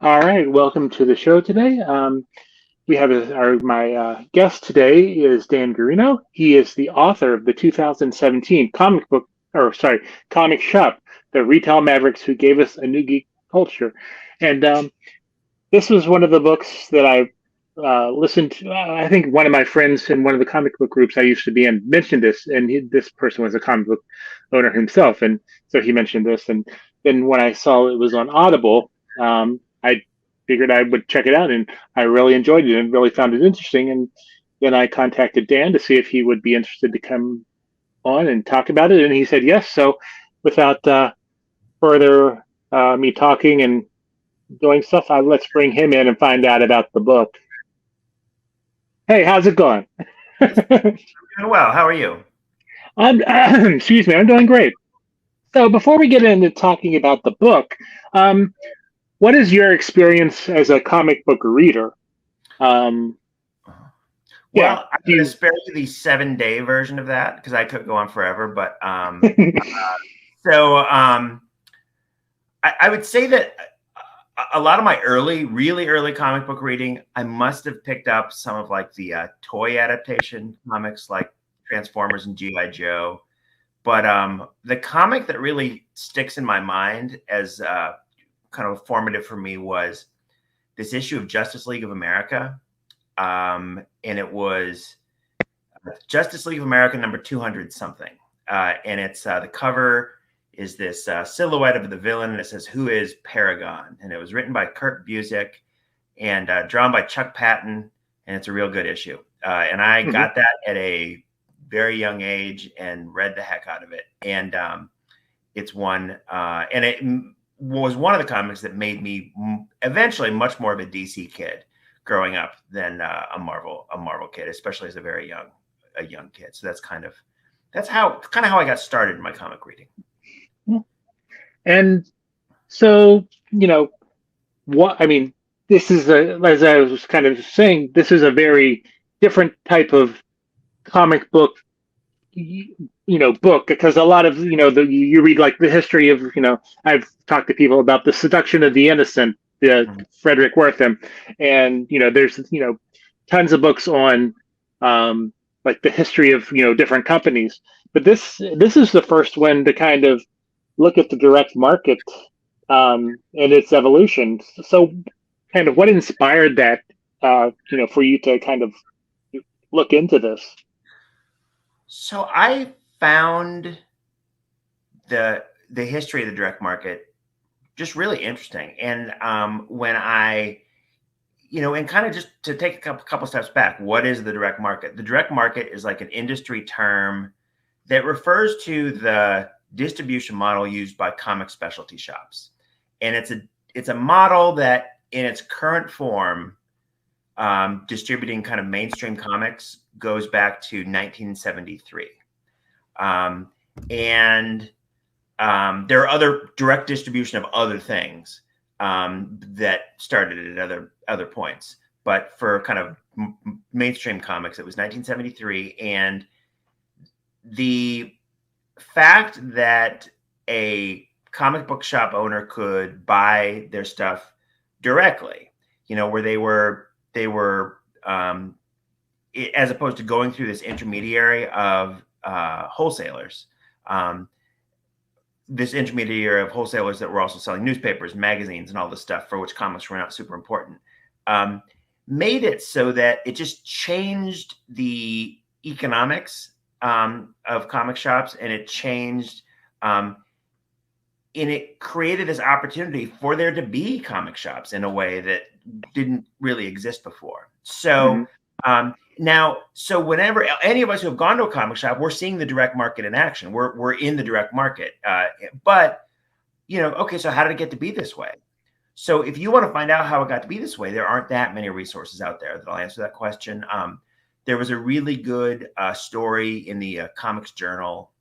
All right, welcome to the show today. We have my guest today is Dan Gearino. He is the author of the 2017 comic shop, the Retail Mavericks, who gave us a new geek culture. And this was one of the books that I listened to. I think one of my friends in one of the comic book groups I used to be in mentioned this, and this person was a comic book owner himself, and so he mentioned this. And then when I saw it was on Audible, I figured I would check it out, and I really enjoyed it and really found it interesting. And then I contacted Dan to see if he would be interested to come on and talk about it, and he said yes. So without further me talking and doing stuff, let's bring him in and find out about the book. Hey, how's it going? Doing well. How are you? Excuse me, I'm doing great. So before we get into talking about the book, um, what is your experience as a comic book reader? Um, yeah, Well, I'm do going to you? spare you the 7-day version of that because I could go on forever. But so I would say that a lot of my really early comic book reading, I must have picked up some of like the toy adaptation comics like Transformers and G.I. Joe. But the comic that really sticks in my mind as kind of formative for me was this issue of Justice League of America. And it was Justice League of America number 200 something. And it's the cover is this silhouette of the villain, and it says, "Who is Paragon?" And it was written by Kurt Busiek and drawn by Chuck Patton, and it's a real good issue. And I Mhm. got that at a very young age and read the heck out of it. And it's one, and it was one of the comics that made me eventually much more of a DC kid growing up than a Marvel kid, especially as a young kid. So that's how I got started in my comic reading. And so, what I mean, this is as I was kind of saying, this is a very different type of comic book, book because a lot of you read like the history of I've talked to people about the seduction of the innocent, the Mhm. Frederick Wertham, and there's tons of books on like the history of different companies, but this is the first one to kind of look at the direct market and its evolution. So, kind of what inspired that, for you to kind of look into this? So I found the history of the direct market just really interesting. And when and kind of just to take a couple steps back, what is the direct market? The direct market is like an industry term that refers to the distribution model used by comic specialty shops. And it's a model that in its current form, distributing kind of mainstream comics goes back to 1973. And there are other direct distribution of other things that started at other points. But for kind of mainstream comics, it was 1973. And the fact that a comic book shop owner could buy their stuff directly, where they were as opposed to going through this intermediary of wholesalers, that were also selling newspapers, magazines, and all this stuff for which comics were not super important, made it so that it just changed the economics of comic shops, and it changed, and it created this opportunity for there to be comic shops in a way that didn't really exist before. Mm-hmm. So so whenever any of us who have gone to a comic shop, we're seeing the direct market in action. We're in the direct market. But okay, so how did it get to be this way? So if you want to find out how it got to be this way, there aren't that many resources out there that'll answer that question. There was a really good story in the Comics Journal.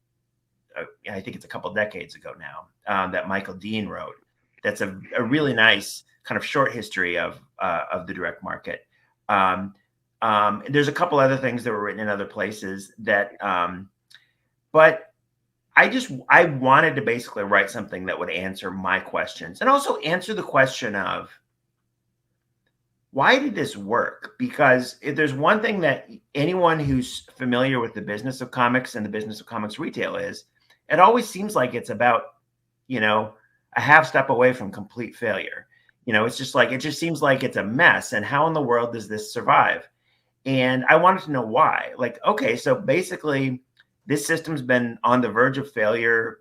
I think it's a couple decades ago now, that Michael Dean wrote. That's a really nice kind of short history of the direct market. There's a couple other things that were written in other places that, but I wanted to basically write something that would answer my questions and also answer the question of why did this work? Because if there's one thing that anyone who's familiar with the business of comics and the business of comics retail is, it always seems like it's about, a half step away from complete failure. It's just like, it just seems like it's a mess. And how in the world does this survive? And I wanted to know why. Like, okay, so basically this system's been on the verge of failure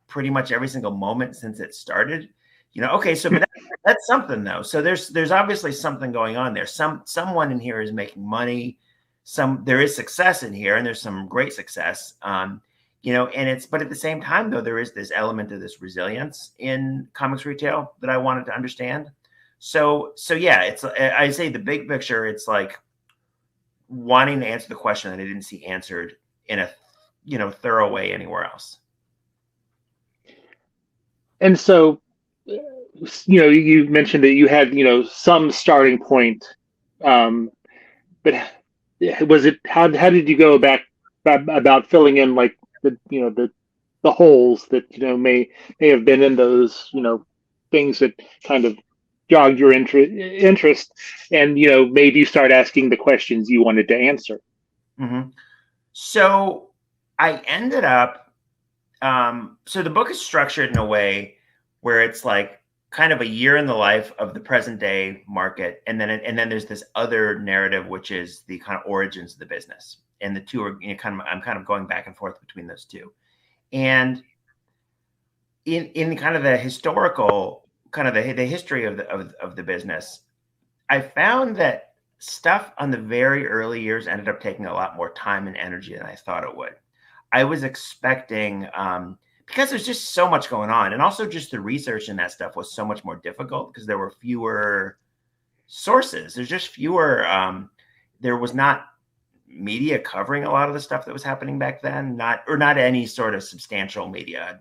pretty much every single moment since it started. Okay, so but that's something though. So there's obviously something going on there. Someone in here is making money. There is success in here, and there's some great success. And but at the same time though, there is this element of this resilience in comics retail that I wanted to understand. So yeah, I say the big picture, it's like wanting to answer the question that I didn't see answered in a thorough way anywhere else. And so, you mentioned that you had, some starting point, but was it how did you go back about filling in like the holes that may have been in those things that kind of jogged your interest and made you start asking the questions you wanted to answer? Mm-hmm. So I ended up. So the book is structured in a way where it's like kind of a year in the life of the present day market, and then there's this other narrative which is the kind of origins of the business, and the two are I'm kind of going back and forth between those two. And in kind of the historical kind of the history of the business, I found that stuff on the very early years ended up taking a lot more time and energy than I thought it would. I was expecting, because there's just so much going on, and also just the research in that stuff was so much more difficult because there were fewer sources. There's just fewer, there was not media covering a lot of the stuff that was happening back then, not any sort of substantial media.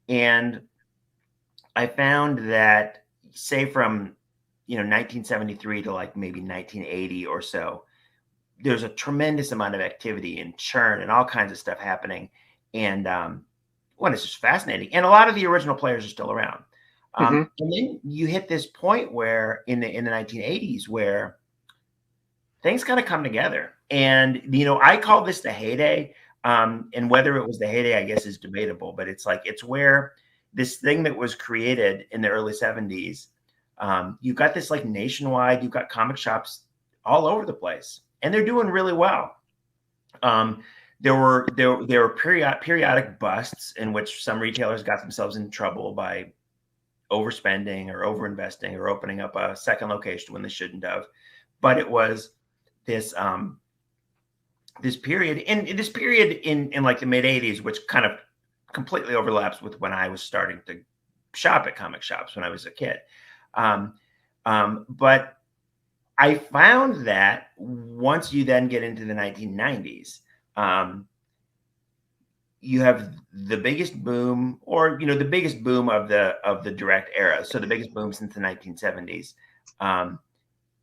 And I found that, say from, 1973 to like maybe 1980 or so, there's a tremendous amount of activity and churn and all kinds of stuff happening. And it's just fascinating. And a lot of the original players are still around. And then you hit this point where in the 1980s where things kind of come together. And, I call this the heyday. And whether it was the heyday, I guess, is debatable. But it's like, it's where this thing that was created in the early 70s, you've got this like nationwide, you've got comic shops all over the place. And they're doing really well. There were periodic busts in which some retailers got themselves in trouble by overspending or overinvesting or opening up a second location when they shouldn't have. But it was this this period in like the mid 80s, which kind of completely overlaps with when I was starting to shop at comic shops when I was a kid. But I found that once you then get into the 1990s, you have the biggest boom, or the biggest boom of the direct era. So the biggest boom since the 1970s, and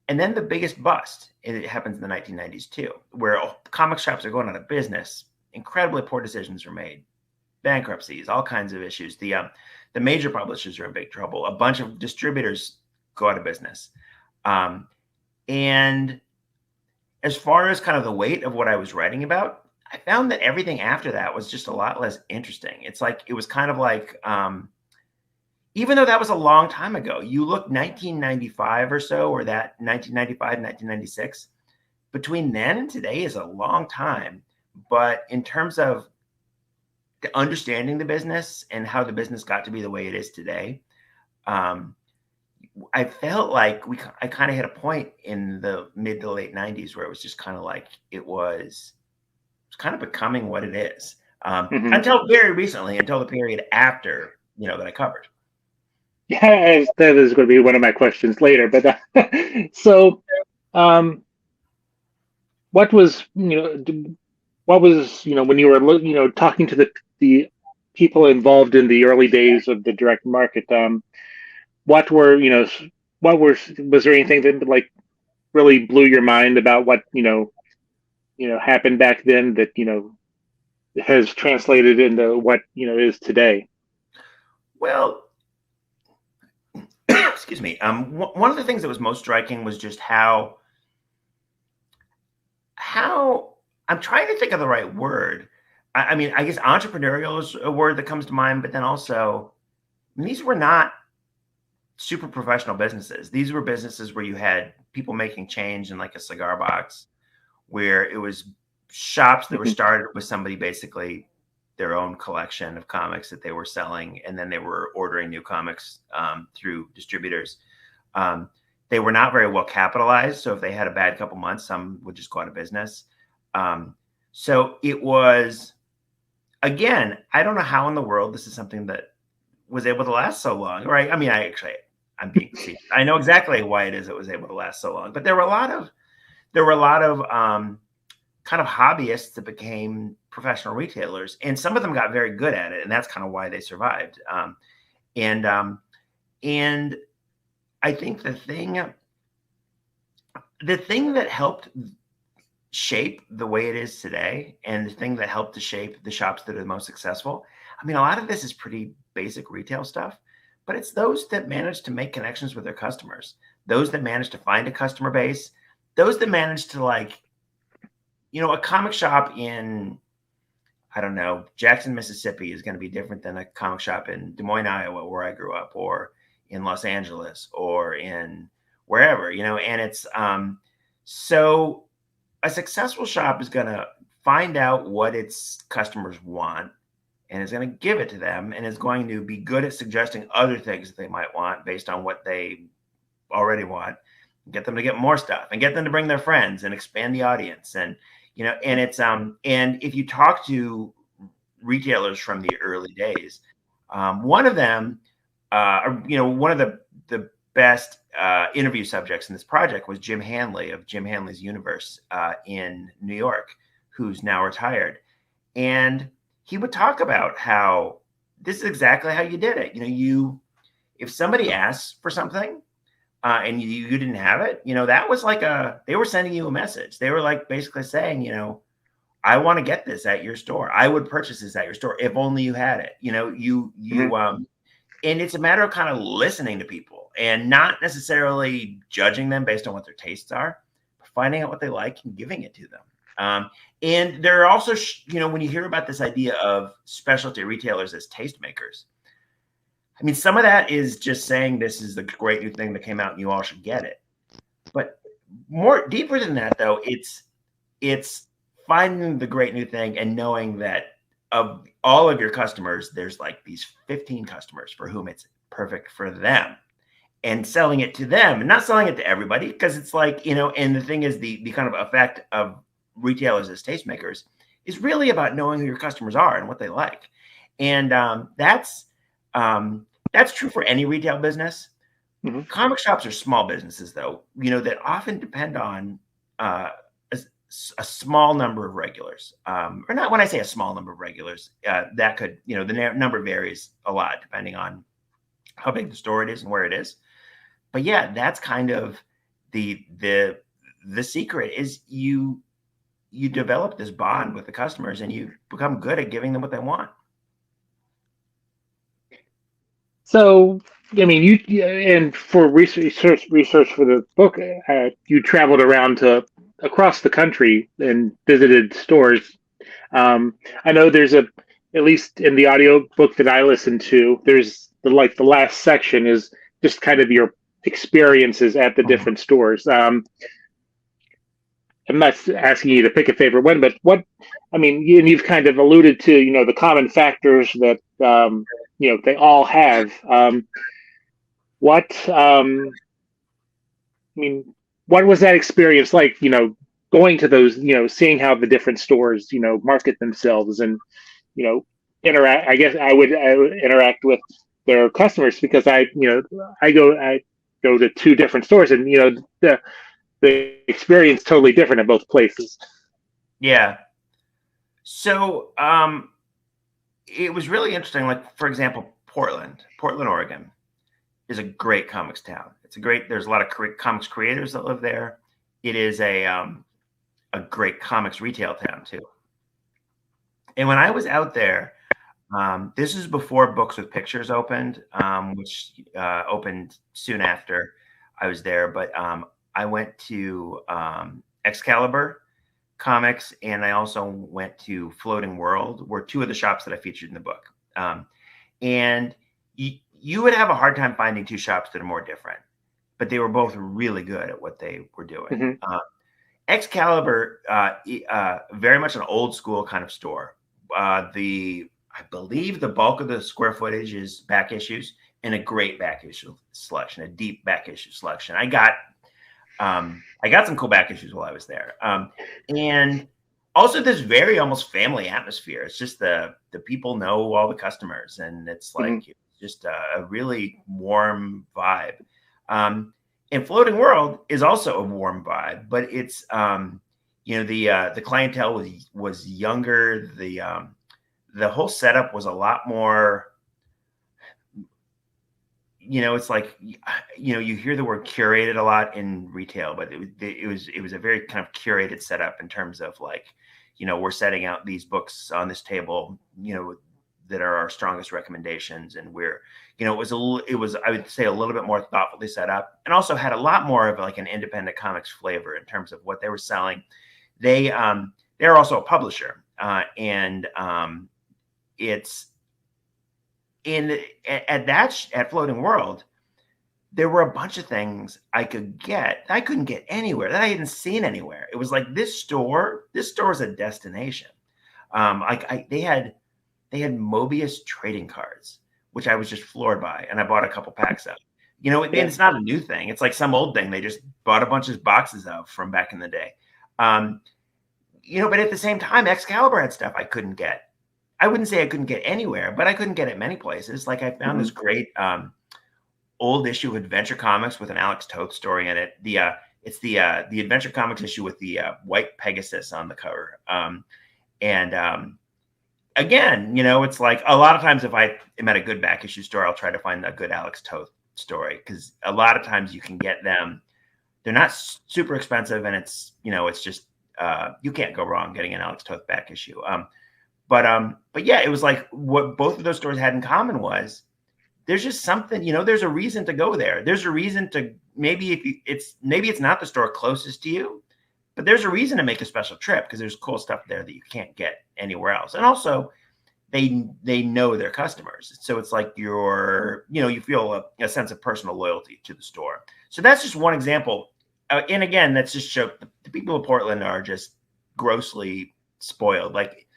then the biggest bust. It happens in the 1990s too, where comic shops are going out of business. Incredibly poor decisions are made, bankruptcies, all kinds of issues. The major publishers are in big trouble. A bunch of distributors go out of business. And as far as kind of the weight of what I was writing about, I found that everything after that was just a lot less interesting. It's like, it was kind of like, even though that was a long time ago, you look 1995 or so, or that 1995, 1996, between then and today is a long time. But in terms of understanding the business and how the business got to be the way it is today, I felt like I kind of hit a point in the mid to late 90s where it was just kind of like it was kind of becoming what it is, until very recently, until the period after that I covered. Yeah, that is going to be one of my questions later. But so, what was when you were talking to the people involved in the early days of the direct market? Was there anything that like really blew your mind about what happened back then that has translated into what is today? Well, excuse me. One of the things that was most striking was just how I'm trying to think of the right word. I mean, I guess entrepreneurial is a word that comes to mind, but then also, I mean, these were not super professional businesses. These were businesses where you had people making change in like a cigar box, where it was shops that were started with somebody basically their own collection of comics that they were selling, and then they were ordering new comics through distributors. They were not very well capitalized, so if they had a bad couple months, some would just go out of business. So it was, again, I don't know how in the world this is something that was able to last so long, right? I mean, I'm being facetious. I know exactly why it is it was able to last so long, but there were a lot of kind of hobbyists that became professional retailers, and some of them got very good at it, and that's kind of why they survived. And I think the thing that helped shape the way it is today, and the thing that helped to shape the shops that are the most successful, I mean, a lot of this is pretty basic retail stuff, but it's those that manage to make connections with their customers, those that manage to find a customer base, those that manage to, like, you know, a comic shop in, I don't know, Jackson, Mississippi is going to be different than a comic shop in Des Moines, Iowa, where I grew up, or in Los Angeles, or in wherever, you know. And it's so a successful shop is going to find out what its customers want, and is going to give it to them, and is going to be good at suggesting other things that they might want based on what they already want, get them to get more stuff, and get them to bring their friends, and expand the audience. And, you know, and it's and if you talk to retailers from the early days, one of them, you know, one of the best interview subjects in this project was Jim Hanley of Jim Hanley's Universe in New York, who's now retired. And he would talk about how this is exactly how you did it. You know, if somebody asks for something and you didn't have it, you know, that was like they were sending you a message. They were like basically saying, you know, I want to get this at your store. I would purchase this at your store if only you had it. You know, and it's a matter of kind of listening to people and not necessarily judging them based on what their tastes are, but finding out what they like and giving it to them. And there are also, you know, when you hear about this idea of specialty retailers as tastemakers, I mean, some of that is just saying this is the great new thing that came out and you all should get it. But more deeper than that, though, it's finding the great new thing and knowing that of all of your customers, there's like these 15 customers for whom it's perfect for them, and selling it to them and not selling it to everybody, because it's like, you know, and the thing is the kind of effect of retailers as tastemakers is really about knowing who your customers are and what they like. And that's true for any retail business. Mm-hmm. Comic shops are small businesses, though, you know, that often depend on a small number of regulars, or not. When I say a small number of regulars, that could, you know, the number varies a lot depending on how big the store it is and where it is. But yeah, that's kind of the secret is you develop this bond with the customers and you become good at giving them what they want. So, I mean, you and for research for the book, you traveled around across the country and visited stores. I know there's at least in the audio book that I listened to, there's the last section is just kind of your experiences at the different stores. I'm not asking you to pick a favorite one, but you've kind of alluded to, you know, the common factors that, you know, they all have. What was that experience like, you know, going to those, you know, seeing how the different stores, you know, market themselves and, you know, interact. I guess I would interact with their customers because I go to two different stores, and, you know, the experience totally different at both places. Yeah. So it was really interesting. Like, for example, Portland, Oregon is a great comics town. There's a lot of comics creators that live there. It is a great comics retail town too. And when I was out there, This is before Books with Pictures opened, which opened soon after I was there. But I went to Excalibur Comics, and I also went to Floating World, were two of the shops that I featured in the book. And you would have a hard time finding two shops that are more different, but they were both really good at what they were doing. Mm-hmm. Excalibur, very much an old school kind of store. I believe the bulk of the square footage is back issues, and a great back issue selection, a deep back issue selection. I got some cool back issues while I was there. And also this very almost family atmosphere. It's just the people know all the customers, and it's like just a really warm vibe. And Floating World is also a warm vibe, but it's the clientele was younger. The whole setup was a lot more, it's like, you hear the word curated a lot in retail, but it was a very kind of curated setup in terms of like, we're setting out these books on this table, that are our strongest recommendations. And it was, I would say, a little bit more thoughtfully set up, and also had a lot more of like an independent comics flavor in terms of what they were selling. They're also a publisher, and it's at Floating World, there were a bunch of things I couldn't get anywhere, that I hadn't seen anywhere. It was like this store is a destination. They had Mobius trading cards, which I was just floored by, and I bought a couple packs of. And it's not a new thing. It's like some old thing they just bought a bunch of boxes of from back in the day. But at the same time, Excalibur had stuff I couldn't get. I wouldn't say I couldn't get anywhere, but I couldn't get it many places. Like I found this great old issue of Adventure Comics with an Alex Toth story in it. It's the Adventure Comics issue with the white Pegasus on the cover. Again, it's like a lot of times if I am at a good back issue store, I'll try to find a good Alex Toth story, because a lot of times you can get them. They're not super expensive, and it's just you can't go wrong getting an Alex Toth back issue. But yeah, it was like what both of those stores had in common was there's just something, there's a reason to go there. There's a reason to maybe it's not the store closest to you, but there's a reason to make a special trip, because there's cool stuff there that you can't get anywhere else. And also they know their customers. So it's like you feel a sense of personal loyalty to the store. So that's just one example. And again, that's just show the people of Portland are just grossly spoiled. Like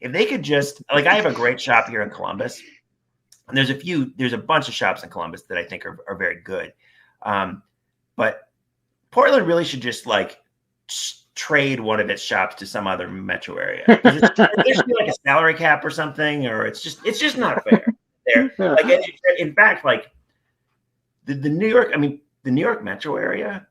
if they could just, like, I have a great shop here in Columbus, and there's a bunch of shops in Columbus that I think are very good. But Portland really should just like trade one of its shops to some other metro area. There should be like a salary cap or something, or it's just not fair there. Like, in fact, like the New York metro area,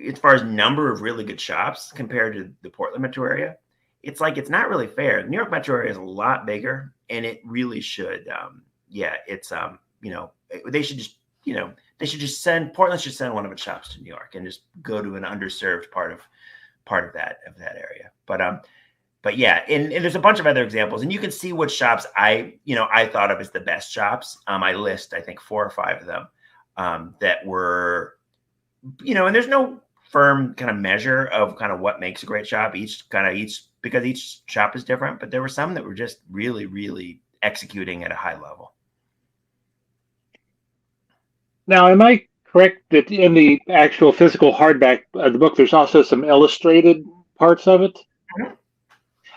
as far as number of really good shops compared to the Portland metro area, it's like, it's not really fair. The New York metro area is a lot bigger, and it really should, Portland should send one of its shops to New York and just go to an underserved part of that area. But yeah, and there's a bunch of other examples, and you can see what shops I thought of as the best shops. I list, I think, 4 or 5 of them that were, and there's no firm kind of measure of kind of what makes a great shop, because each shop is different, but there were some that were just really, really executing at a high level. Now, am I correct that in the actual physical hardback of the book, there's also some illustrated parts of it?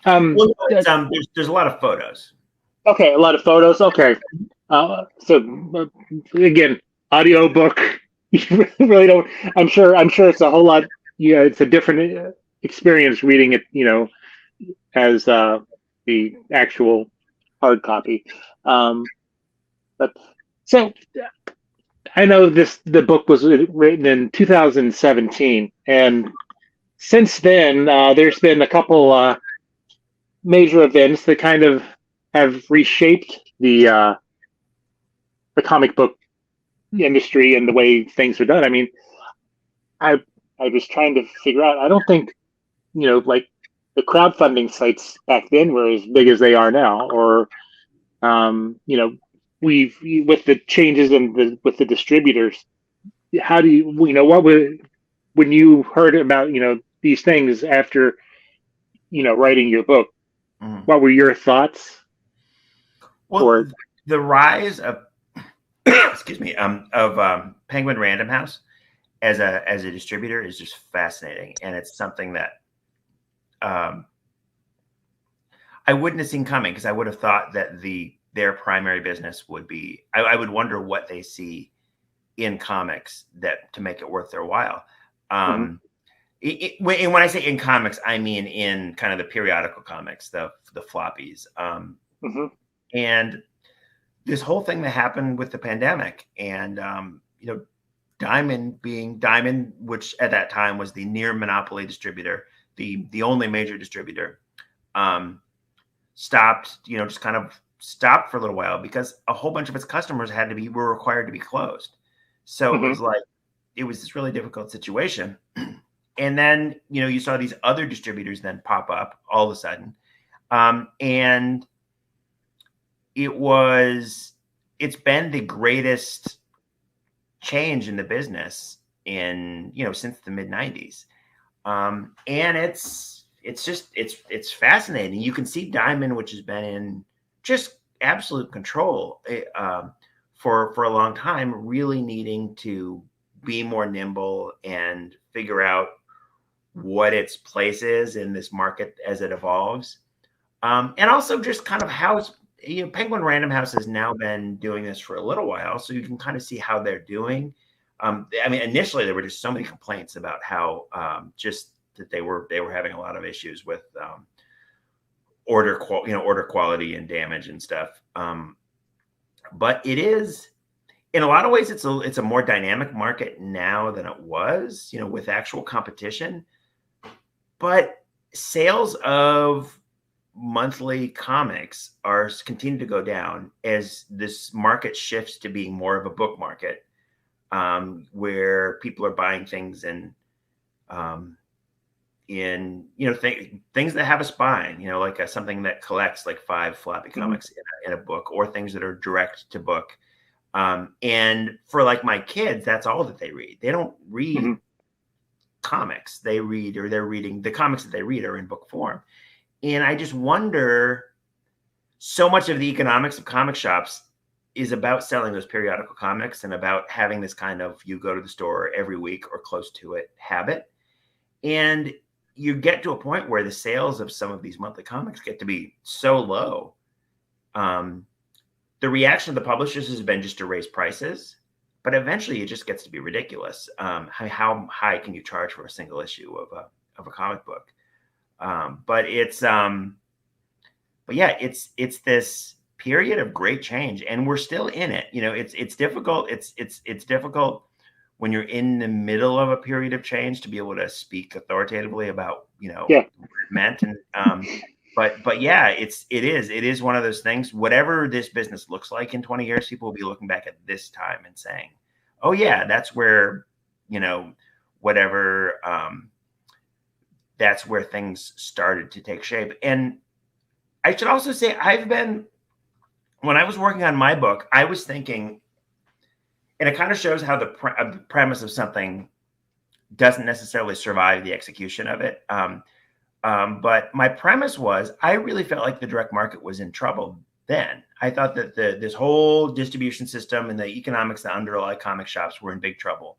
There's a lot of photos. Okay, a lot of photos. Okay. So again, audio book. You really don't. I'm sure it's a whole lot. Yeah, it's a different experience reading it. As the actual hard copy. But so I know the book was written in 2017, and since then there's been a couple major events that kind of have reshaped the comic book industry and the way things are done. I mean, I was trying to figure out. I don't think like the crowdfunding sites back then were as big as they are now, or You know, we've with the changes in with the distributors. How do what would when you heard about these things after writing your book? Mhm. What were your thoughts? Well, Or the rise of excuse me of Penguin Random House as a distributor is just fascinating, and it's something that um, I wouldn't have seen coming because I would have thought that their primary business would be. I would wonder what they see in comics that to make it worth their while. Mhm, Um, when I say in comics, I mean in kind of the periodical comics, the floppies, mhm, and this whole thing that happened with the pandemic, and Diamond being Diamond, which at that time was the near monopoly distributor, the only major distributor, um, stopped, just kind of stopped for a little while because a whole bunch of its customers were required to be closed. So it mhm, was like it was this really difficult situation. And then you saw these other distributors then pop up all of a sudden, and it was it's been the greatest change in the business in since the mid 90s. And it's fascinating. You can see Diamond, which has been in just absolute control for a long time, really needing to be more nimble and figure out what its place is in this market as it evolves. And also just kind of how it's, Penguin Random House has now been doing this for a little while, so you can kind of see how they're doing. I mean, initially there were just so many complaints about how just that they were having a lot of issues with order quality and damage and stuff. But it is in a lot of ways it's a more dynamic market now than it was, with actual competition. But sales of monthly comics are continue to go down as this market shifts to being more of a book market, where people are buying things um, things that have a spine, like something that collects like 5 floppy mhm, comics in a book, or things that are direct to book. And for like my kids, that's all that they read. They don't read mhm. comics. They're reading the comics that they read are in book form. And I just wonder, so much of the economics of comic shops is about selling those periodical comics and about having this kind of you go to the store every week or close to it habit. And you get to a point where the sales of some of these monthly comics get to be so low. Um, the reaction of the publishers has been just to raise prices, but eventually it just gets to be ridiculous. How high can you charge for a single issue of a comic book? But yeah, it's this period of great change, and we're still in it. It's difficult. It's difficult when you're in the middle of a period of change to be able to speak authoritatively about Yeah. what it meant. And but yeah, it is one of those things. Whatever this business looks like in 20 years, people will be looking back at this time and saying, "Oh yeah, that's where whatever." That's where things started to take shape. And I should also say, when I was working on my book, I was thinking, and it kind of shows how the premise of something doesn't necessarily survive the execution of it. But my premise was, I really felt like the direct market was in trouble then. I thought that this whole distribution system and the economics that underlie comic shops were in big trouble.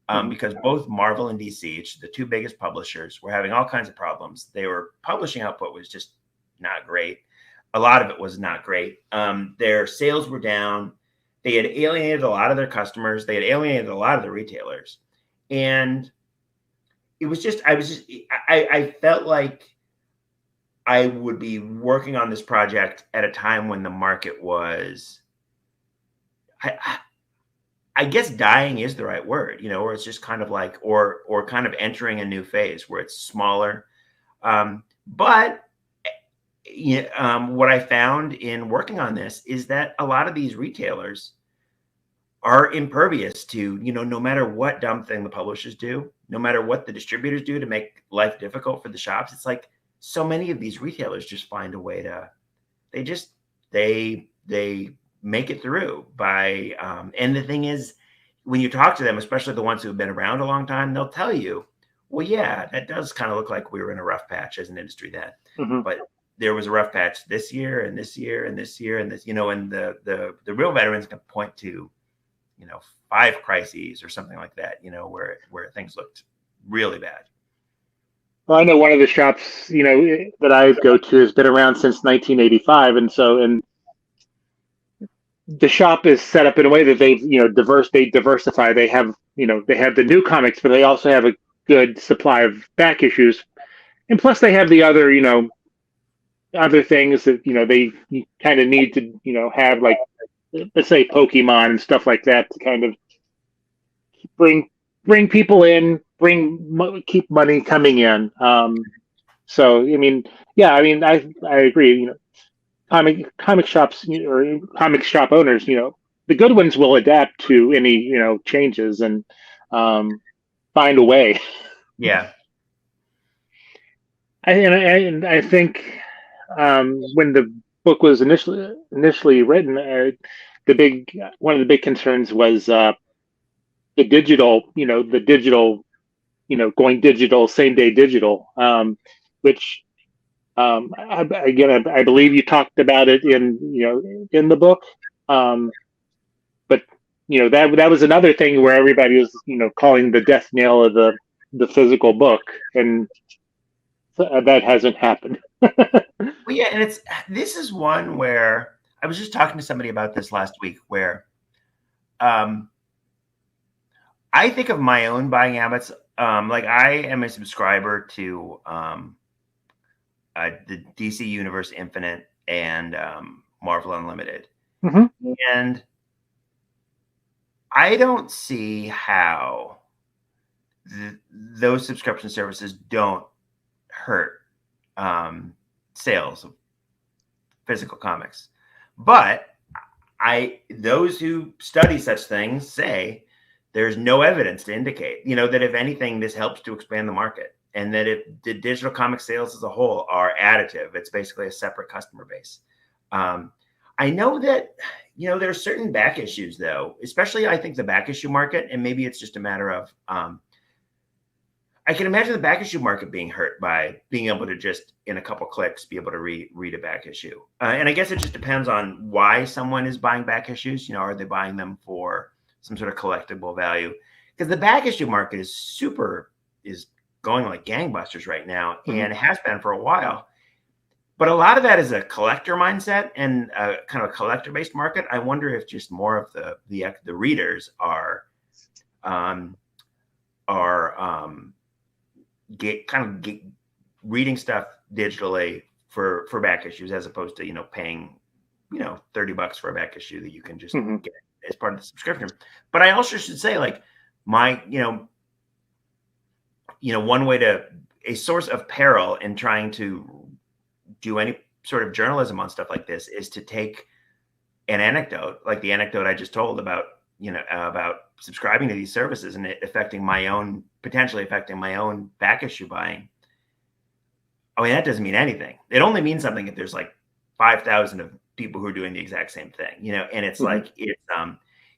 Mhm, Because both Marvel and DC, the two biggest publishers, were having all kinds of problems. Their publishing output was just not great. A lot of it was not great. Their sales were down. They had alienated a lot of their customers. They had alienated a lot of the retailers. And I felt like I would be working on this project at a time when the market was, I guess dying is the right word, or it's just kind of like, or kind of entering a new phase where it's smaller. But yeah, what I found in working on this is that a lot of these retailers are impervious to, no matter what dumb thing the publishers do, no matter what the distributors do to make life difficult for the shops. It's like so many of these retailers just find a way to, they just, they they make it through by, and the thing is, when you talk to them, especially the ones who have been around a long time, they'll tell you, well, yeah, that does kind of look like we were in a rough patch as an industry then, but there was a rough patch this year and this year and this year and this, and the real veterans can point to, 5 crises or something like that, where things looked really bad. Well, I know one of the shops, that I go to has been around since 1985, and the shop is set up in a way that they diversify. They have, they have the new comics, but they also have a good supply of back issues, and plus they have the other, other things that they kind of need to, have, like, let's say Pokemon and stuff like that, to kind of bring people in, keep money coming in. So I mean, yeah, I mean, I agree. Comic shops, or comic shop owners, the good ones will adapt to any changes and find a way. Yeah. I think when the book was initially written, one of the big concerns was the digital, going digital, same day digital, which I believe you talked about it in the book, but that was another thing where everybody was calling the death knell of the physical book, and that hasn't happened. Well, yeah, and this is one where I was just talking to somebody about this last week, where I think of my own buying habits. Like, I am a subscriber to the DC Universe Infinite and Marvel Unlimited, and I don't see how those subscription services don't hurt sales of physical comics. But those who study such things say there's no evidence to indicate, that if anything, this helps to expand the market, and that if the digital comic sales as a whole are additive, it's basically a separate customer base. I know that, there are certain back issues, though, especially I think the back issue market, and maybe it's just a matter of, I can imagine the back issue market being hurt by being able to just, in a couple clicks, be able to read a back issue. And I guess it just depends on why someone is buying back issues. Are they buying them for some sort of collectible value? Because the back issue market is going like gangbusters right now, and it has been for a while. But a lot of that is a collector mindset and a kind of a collector-based market. I wonder if just more of the readers are reading stuff digitally for back issues, as opposed to paying $30 for a back issue that you can just get as part of the subscription. But I also should say, like, my one way to a source of peril in trying to do any sort of journalism on stuff like this is to take an anecdote, like the anecdote I just told about about subscribing to these services and it potentially affecting my own back issue buying. I mean, that doesn't mean anything. It only means something if there's like 5,000 of people who are doing the exact same thing, and it's like, it's,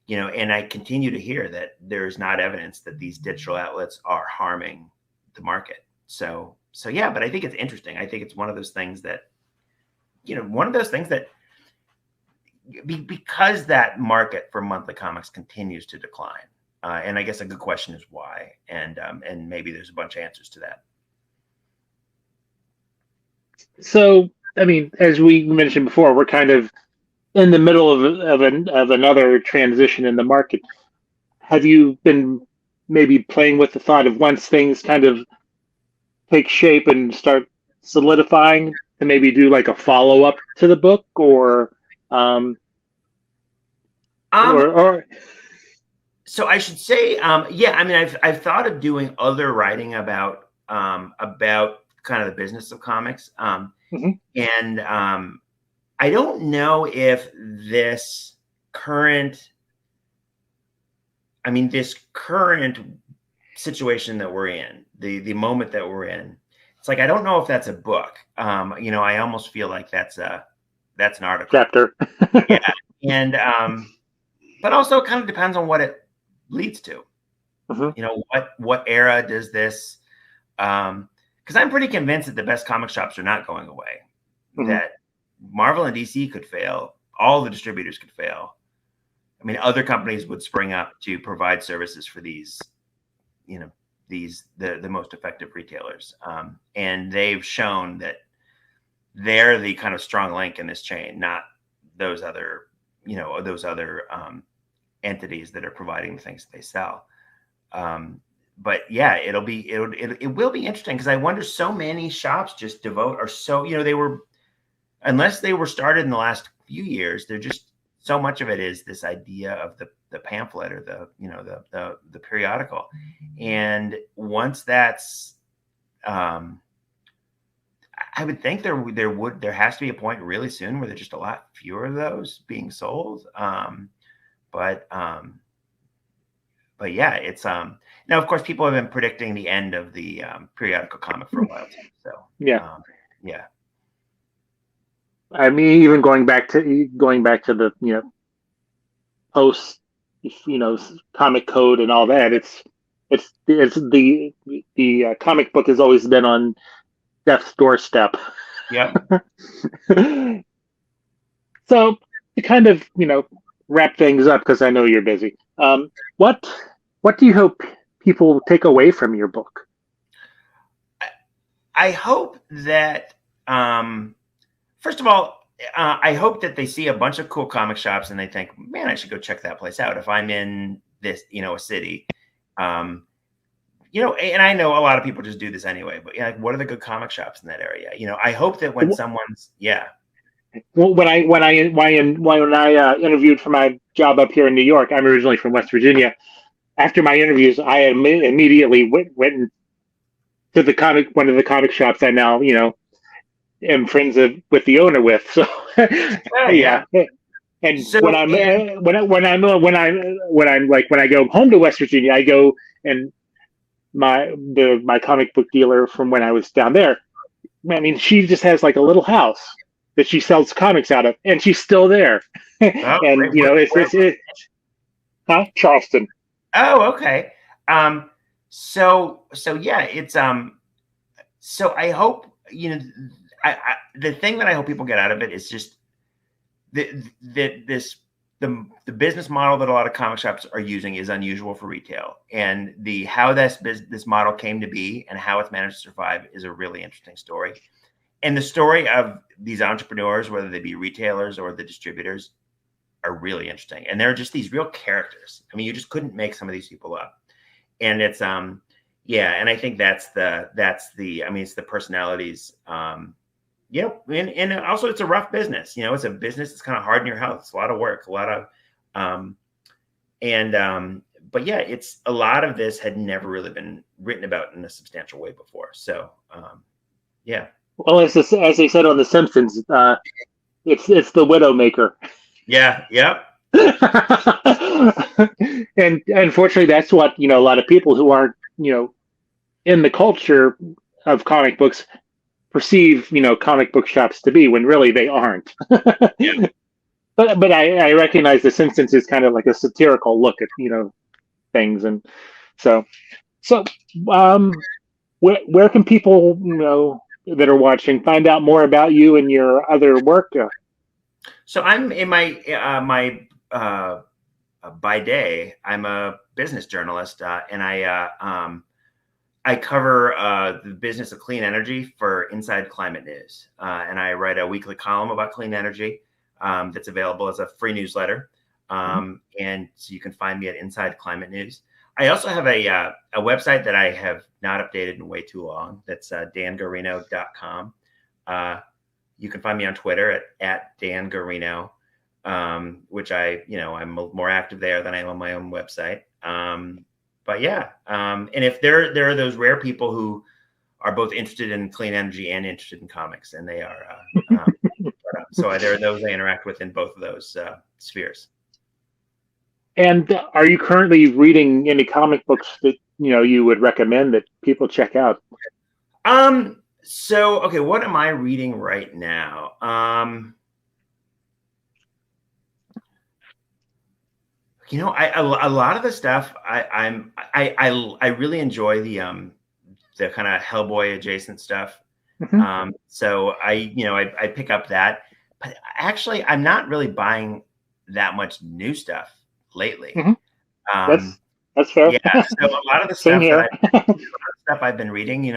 and I continue to hear that there's not evidence that these digital outlets are harming the market. So yeah, but I think it's interesting. I think it's one of those things that, because that market for monthly comics continues to decline. And I guess a good question is why. And maybe there's a bunch of answers to that. So, I mean, as we mentioned before, we're kind of in the middle of another transition in the market. Have you been maybe playing with the thought of, once things kind of take shape and start solidifying, to maybe do like a follow-up to the book, or so I should say, yeah, I mean, I've thought of doing other writing about kind of the business of comics. And I don't know if this current situation that we're in, the moment that we're in, it's like, I don't know if that's a book. I almost feel like that's that's an article. Chapter. Yeah. And, but also it kind of depends on what it leads to. You know, what era does this, because I'm pretty convinced that the best comic shops are not going away, that Marvel and DC could fail. All the distributors could fail. I mean, other companies would spring up to provide services for these, you know, the most effective retailers. And they've shown that they're the kind of strong link in this chain, not those other, you know, entities that are providing the things that they sell. But yeah, it will be interesting, because I wonder, so many shops just devote, or so, you know, unless they were started in the last few years, they're just, so much of it is this idea of the pamphlet, or the periodical. And once that's, I would think there has to be a point really soon where there's just a lot fewer of those being sold. But yeah, it's now, of course, people have been predicting the end of the periodical comic for a while too. So yeah. Yeah. I mean, even going back to the, you know, post, you know, comic code and all that, it's the comic book has always been on death's doorstep. Yeah. So to kind of, you know, wrap things up, because I know you're busy, what do you hope people take away from your book? I hope that, first of all, I hope that they see a bunch of cool comic shops and they think, man, I should go check that place out if I'm in this, you know, a city. You know, and I know a lot of people just do this anyway, but yeah, like, what are the good comic shops in that area? You know, I hope that when someone's, yeah. Well, when I interviewed for my job up here in New York, I'm originally from West Virginia. After my interviews, I immediately went to one of the comic shops I now, you know, am friends with the owner with. So yeah. And so, when I go home to West Virginia, I go, and my comic book dealer from when I was down there, I mean, she just has like a little house that she sells comics out of, and she's still there. And you know, it's Charleston. Oh, okay. So yeah, it's so I hope, you know, the thing that I hope people get out of it is just the business model that a lot of comic shops are using is unusual for retail, and how this model came to be and how it's managed to survive is a really interesting story. And the story of these entrepreneurs, whether they be retailers or the distributors, are really interesting. And they're just these real characters. I mean, you just couldn't make some of these people up. And it's yeah, and I think that's the I mean, it's the personalities. You know, and also it's a rough business. You know, it's a business that's kind of hard on your health. It's a lot of work, a lot of but yeah, it's a lot of this had never really been written about in a substantial way before. So yeah. Well, as they said on The Simpsons, it's the Widowmaker. Yeah. Yep. And unfortunately, that's what, you know, a lot of people who aren't, you know, in the culture of comic books perceive, you know, comic book shops to be, when really they aren't. Yeah. But I recognize The Simpsons is kind of like a satirical look at, you know, things, and so where can people, you know, that are watching find out more about you and your other work? So I'm in my by day, I'm a business journalist, and I cover the business of clean energy for Inside Climate News, and I write a weekly column about clean energy that's available as a free newsletter, and so you can find me at Inside Climate News. I also have a website that I have not updated in way too long. That's dangearino.com. You can find me on Twitter at Dan Gearino, which I'm more active there than I am on my own website. But yeah, and if there are those rare people who are both interested in clean energy and interested in comics, and they are so there are those I interact with in both of those spheres. And are you currently reading any comic books that, you know, you would recommend that people check out? So okay, what am I reading right now? A lot of the stuff I really enjoy the kind of Hellboy adjacent stuff. Mm-hmm. So I pick up that, but actually I'm not really buying that much new stuff lately. Mm-hmm. Um, That's fair. yeah, so a lot of the Same stuff here. I've been reading,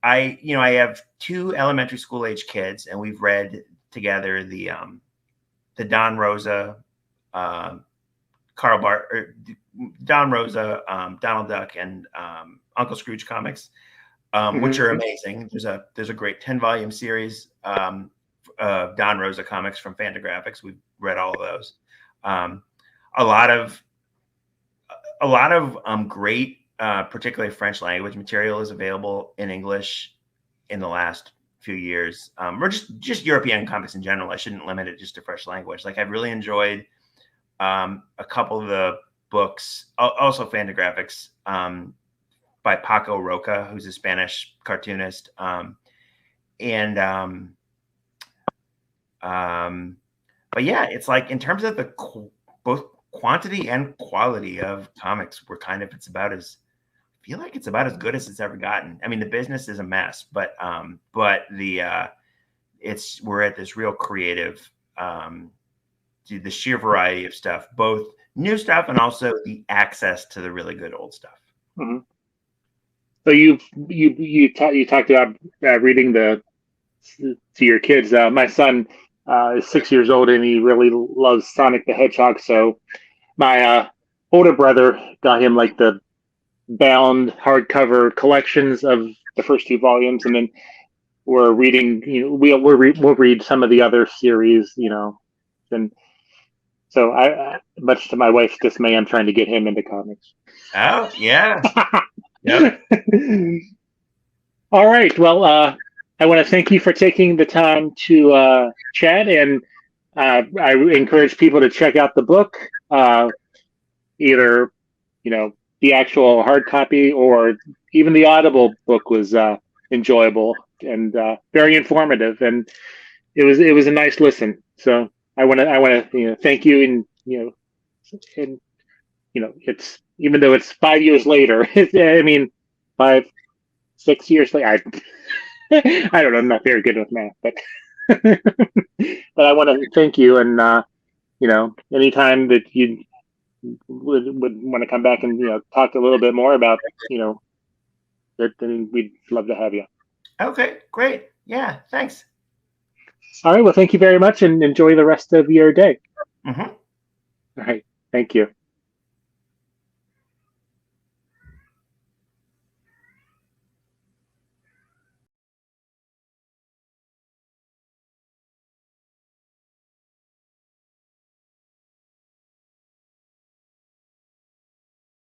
I have 2 elementary school age kids, and we've read together the Don Rosa, Carl Bart, or Don Rosa, Donald Duck, and Uncle Scrooge comics, which are amazing. There's a great 10-volume series, Don Rosa comics from Fantagraphics. We've read all of those. A lot of great, particularly French language material is available in English in the last few years, or just European comics in general. I shouldn't limit it just to French language. Like I've really enjoyed a couple of the books, also Fantagraphics, by Paco Roca, who's a Spanish cartoonist, but yeah, it's like in terms of the both quantity and quality of comics, I feel like it's about as good as it's ever gotten. I mean, the business is a mess, but we're at this real creative, the sheer variety of stuff, both new stuff and also the access to the really good old stuff. Mm-hmm. So you talked about reading to your kids. My son is 6 years old and he really loves Sonic the Hedgehog. So my older brother got him like the bound hardcover collections of the first 2 volumes, and then we're reading. We'll read some of the other series. And so much to my wife's dismay, I'm trying to get him into comics. Oh yeah. Yep. All right. Well, I want to thank you for taking the time to chat, and I encourage people to check out the book, either the actual hard copy or even the Audible book was enjoyable and very informative, and it was a nice listen. So I want to thank you, and it's, even though it's 5 years later, I mean 6 years later. I don't know. I'm not very good with math, but but I want to thank you, and anytime that you would want to come back and talk a little bit more about that, then we'd love to have you. Okay, great. Yeah, thanks. All right. Well, thank you very much, and enjoy the rest of your day. Mm-hmm. All right. Thank you.